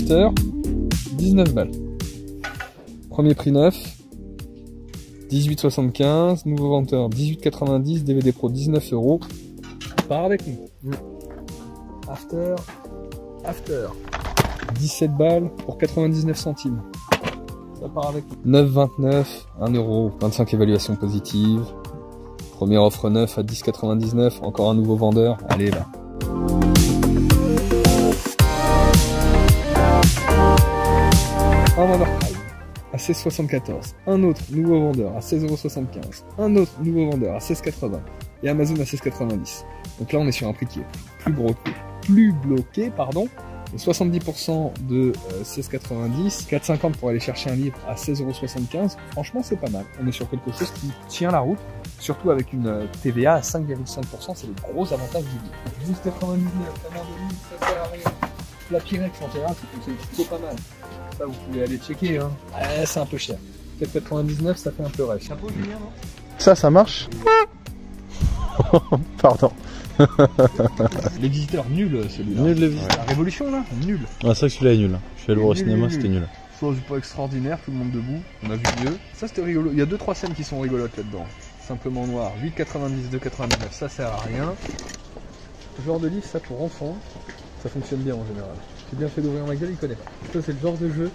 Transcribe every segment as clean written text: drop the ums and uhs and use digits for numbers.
After, 19 balles. Premier prix neuf, 18,75. Nouveau vendeur, 18,90. DVD Pro, 19 €. Part avec nous. After, 17 balles pour 99 centimes. Ça part avec nous. 9,29, 1 €, 25 évaluations positives. Première offre 9 à 10,99. Encore un nouveau vendeur. Allez là. Un vendeur Prime à 16,74. Un autre nouveau vendeur à 16,75 €. Un autre nouveau vendeur à 16,80. Et Amazon à 16,90. Donc là, on est sur un prix qui est plus bloqué, pardon. Et 70% de 16,90. 4,50 pour aller chercher un livre à 16,75 €. Franchement, c'est pas mal. On est sur quelque chose qui tient la route. Surtout avec une TVA à 5,5%. C'est le gros avantage du livre. 12,99. La main de livre, ça sert à rien. La Pyrex en général, c'est plutôt pas mal. Ça, vous pouvez aller checker, hein. Ouais, c'est un peu cher. 4,99, ça fait un peu rêve. Chapeau, Julien, non? Ça marche. Pardon. Les visiteurs, nul celui-là. Nul le visiteur. La Révolution, là, nul. Ah, c'est vrai que celui-là est nul. Je suis allé le voir au cinéma, c'était nul. Chose pas extraordinaire, tout le monde debout. On a vu mieux. Ça, c'était rigolo. Il y a 2-3 scènes qui sont rigolotes là-dedans. Simplement noir. 8,90, 2,99, ça sert à rien. Ce genre de livre, ça pour enfants, ça fonctionne bien en général. J'ai bien fait d'ouvrir ma gueule, il connaît pas. Ça, c'est le genre de jeu.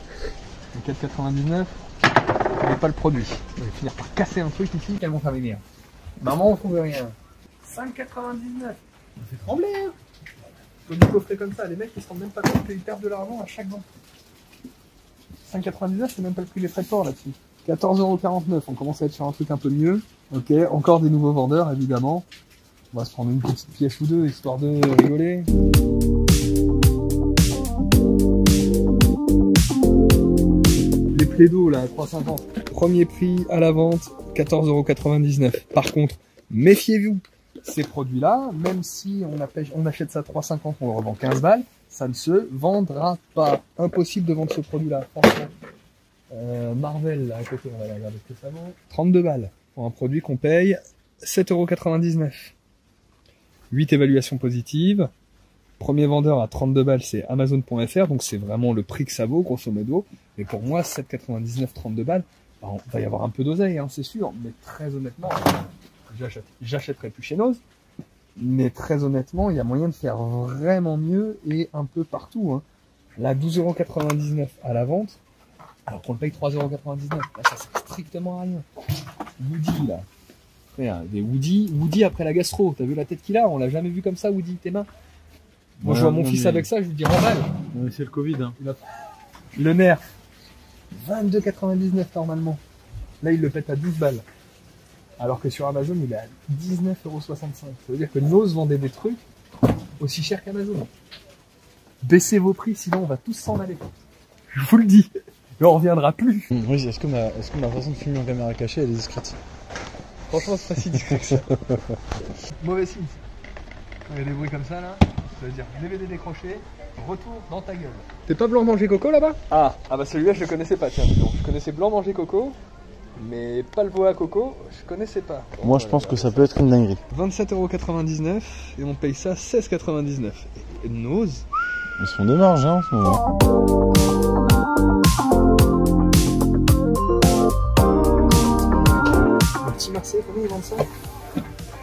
Le 4,99, mais pas le produit. Je vais finir par casser un truc ici, tellement ça m'énerve. Maman, on trouve rien. 5,99. Ça fait trembler, hein. Faut du coffret comme ça. Les mecs, ils se rendent même pas compte qu'ils perdent de l'argent à chaque vente. 5,99, c'est même pas le prix des frais de port là-dessus. 14,49 €. On commence à être sur un truc un peu mieux. Ok, encore des nouveaux vendeurs, évidemment. On va se prendre une petite pièce ou deux, histoire de rigoler. Les plaidos, là, à 3,50. Premier prix à la vente, 14,99 €. Par contre, méfiez-vous. Ces produits-là, même si on achète ça à 3,50, on le revend 15 balles, ça ne se vendra pas. Impossible de vendre ce produit-là, franchement. Marvel, là, à côté, on va aller regarder ce que ça vaut. 32 balles pour un produit qu'on paye 7,99 €. 8 évaluations positives. Premier vendeur à 32 balles, c'est Amazon.fr, donc c'est vraiment le prix que ça vaut, grosso modo. Mais pour moi, 7,99, 32 balles, bah, on va y avoir un peu d'oseille, hein, c'est sûr, mais très honnêtement, j'achèterai plus chez Noz, mais très honnêtement, il y a moyen de faire vraiment mieux et un peu partout, hein. Là, 12,99 € à la vente, alors qu'on le paye 3,99 €. Là, ça sert strictement à rien. Woody, là. Frère, des Woody après la gastro. T'as vu la tête qu'il a? On l'a jamais vu comme ça, Woody, tes mains. Moi, je vois mon fils avec ça, je lui dis remballe. Oui, c'est le Covid, hein. Le nerf. 22,99 € normalement. Là, il le pète à 12 balles. Alors que sur Amazon, il est à 19,65 €. Ça veut dire que Noz vendait des trucs aussi chers qu'Amazon. Baissez vos prix, sinon on va tous s'en aller. Je vous le dis. Et on reviendra plus. Oui, est-ce que ma façon de filmer en caméra cachée, elle est discrète? Franchement, c'est pas si discret que ça. Mauvais signe. Il y a des bruits comme ça, là. Ça veut dire DVD décroché, retour dans ta gueule. T'es pas Blanc Manger Coco là-bas? Ah bah celui-là, je le connaissais pas, tiens. Donc, je connaissais Blanc Manger Coco, mais pas le Voa Coco, je connaissais pas. Moi, je pense que ça peut être une dinguerie. 27,99 € et on paye ça 16,99 €. Et Noz. Ils se font des marges, hein, en ce moment. Le petit Marseille, combien ils vendent ça?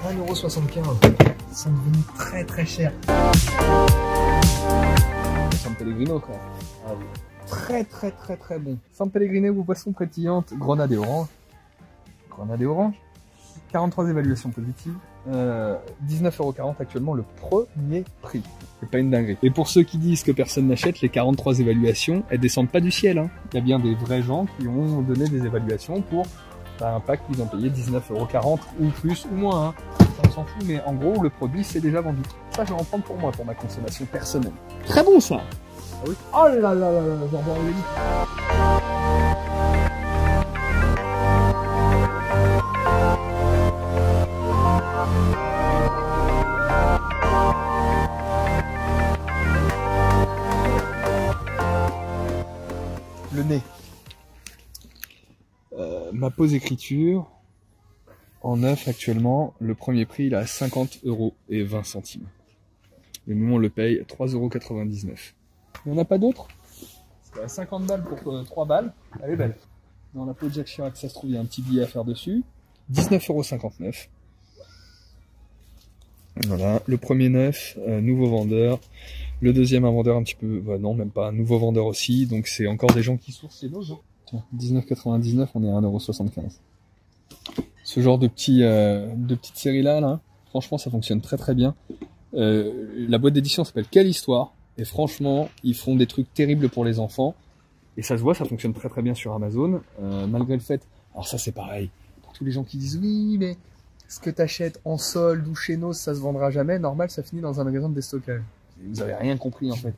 1,75 €. Ils sont devenus très très chers. San Pellegrino, quoi. Ah oui. Très très très très bon. San Pellegrino ou boisson pétillante, grenade et orange. Grenade et orange. 43 évaluations positives. 19,40 € actuellement le premier prix. C'est pas une dinguerie. Et pour ceux qui disent que personne n'achète, les 43 évaluations, elles descendent pas du ciel, hein. Il y a bien des vrais gens qui ont donné des évaluations pour un pack qu'ils ont payé 19,40 € ou plus ou moins, hein. On s'en fout, mais en gros, le produit c'est déjà vendu. Ça, je vais en prendre pour moi, pour ma consommation personnelle. Très bon ça. Ah oui. Oh là là là là, j'en vois un. Le nez. Ma pause écriture en neuf actuellement, le premier prix il est à 50,20 €. Et nous on le paye 3,99 €. Il n'y en a pas d'autres? 50 balles pour 3 balles. Elle est belle. Dans la peau de Jacques Chirac, ça se trouve, il y a un petit billet à faire dessus. 19,59 €. Voilà, le premier neuf, nouveau vendeur. Le deuxième, un vendeur un petit peu... Bah non, même pas, un nouveau vendeur aussi. Donc c'est encore des gens qui sourcent les doses. Tiens, 19,99 €, on est à 1,75 €. Ce genre de petites séries là, franchement, ça fonctionne très très bien. La boîte d'édition s'appelle Quelle Histoire. Et franchement, ils font des trucs terribles pour les enfants. Et ça se voit, ça fonctionne très très bien sur Amazon. Malgré le fait... Alors ça c'est pareil. Pour tous les gens qui disent oui, mais ce que t'achètes en solde ou chez Nos, ça se vendra jamais. Normal, ça finit dans un magasin de déstockage. Vous avez rien compris en fait.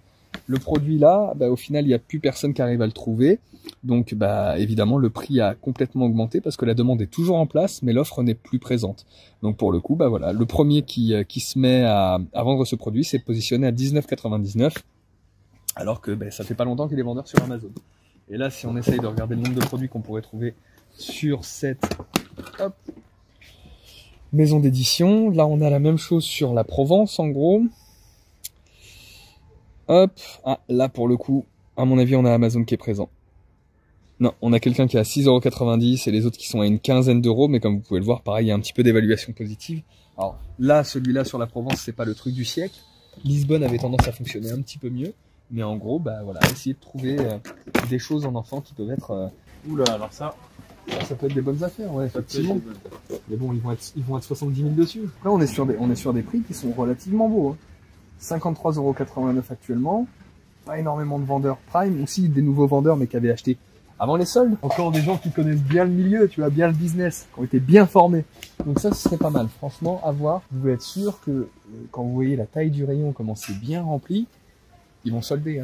Le produit là, bah, au final, il n'y a plus personne qui arrive à le trouver. Donc bah, évidemment, le prix a complètement augmenté parce que la demande est toujours en place, mais l'offre n'est plus présente. Donc pour le coup, bah voilà, le premier qui se met à vendre ce produit, c'est positionné à 19,99 €, alors que bah, ça fait pas longtemps qu'il est vendeur sur Amazon. Et là, si on essaye de regarder le nombre de produits qu'on pourrait trouver sur cette maison d'édition, là on a la même chose sur la Provence en gros. Hop, ah, là pour le coup, à mon avis, on a Amazon qui est présent. Non, on a quelqu'un qui est à 6,90 € et les autres qui sont à une quinzaine d'euros, mais comme vous pouvez le voir, pareil, il y a un petit peu d'évaluation positive. Alors là, celui-là sur la Provence, c'est pas le truc du siècle. Lisbonne avait tendance à fonctionner un petit peu mieux, mais en gros, bah voilà, essayez de trouver des choses en enfant qui peuvent être... Oula, alors ça peut être des bonnes affaires, ouais, effectivement. Mais bon, ils vont être 70 000 dessus. Là, on est sur des prix qui sont relativement beaux. 53,89 € actuellement. Pas énormément de vendeurs Prime, aussi des nouveaux vendeurs, mais qui avaient acheté avant les soldes. Encore des gens qui connaissent bien le milieu, tu vois, bien le business, qui ont été bien formés. Donc ça, ce serait pas mal. Franchement, à voir. Vous pouvez être sûr que quand vous voyez la taille du rayon, comment c'est bien rempli, ils vont solder.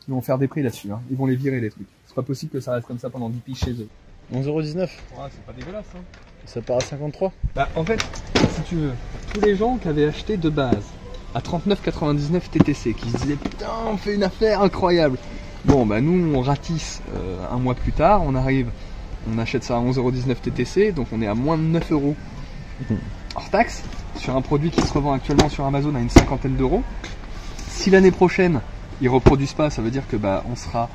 Ils vont faire des prix là-dessus. Ils vont les virer, les trucs. C'est pas possible que ça reste comme ça pendant 10 piges chez eux. 11,19 €. Ouais, c'est pas dégueulasse. Ça part à 53. Bah, en fait, si tu veux, tous les gens qui avaient acheté de base à 39,99 TTC, qui se disaient putain, on fait une affaire incroyable. Bon, bah nous, on ratisse un mois plus tard, on arrive, on achète ça à 11,19 € TTC, donc on est à moins de 9 € hors taxe, sur un produit qui se revend actuellement sur Amazon à une cinquantaine d'euros. Si l'année prochaine, ils reproduisent pas, ça veut dire que bah on sera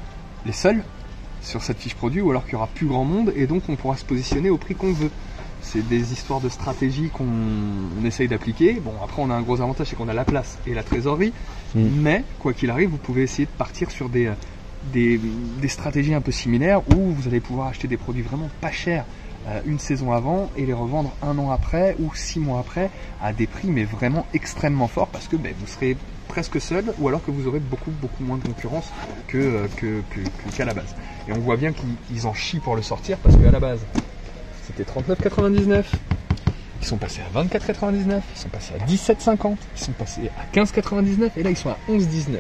les seuls sur cette fiche produit, ou alors qu'il y aura plus grand monde, et donc on pourra se positionner au prix qu'on veut. C'est des histoires de stratégie qu'on essaye d'appliquer. Bon, après, on a un gros avantage, c'est qu'on a la place et la trésorerie. Mais, quoi qu'il arrive, vous pouvez essayer de partir sur des stratégies un peu similaires où vous allez pouvoir acheter des produits vraiment pas chers une saison avant et les revendre 1 an après ou 6 mois après à des prix mais vraiment extrêmement forts parce que vous serez presque seul ou alors que vous aurez beaucoup moins de concurrence qu'à la base. Et on voit bien qu'ils en chient pour le sortir parce qu'à la base, c'était 39,99 €, ils sont passés à 24,99 €, ils sont passés à 17,50 €, ils sont passés à 15,99 € et là ils sont à 11,19 €.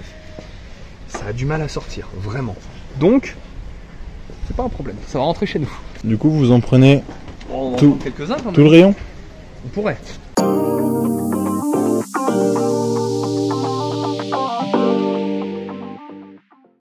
Ça a du mal à sortir, vraiment. Donc, c'est pas un problème, ça va rentrer chez nous. Du coup, vous en prenez On va en tout, prendre quelques-uns quand même. tout le rayon? On pourrait.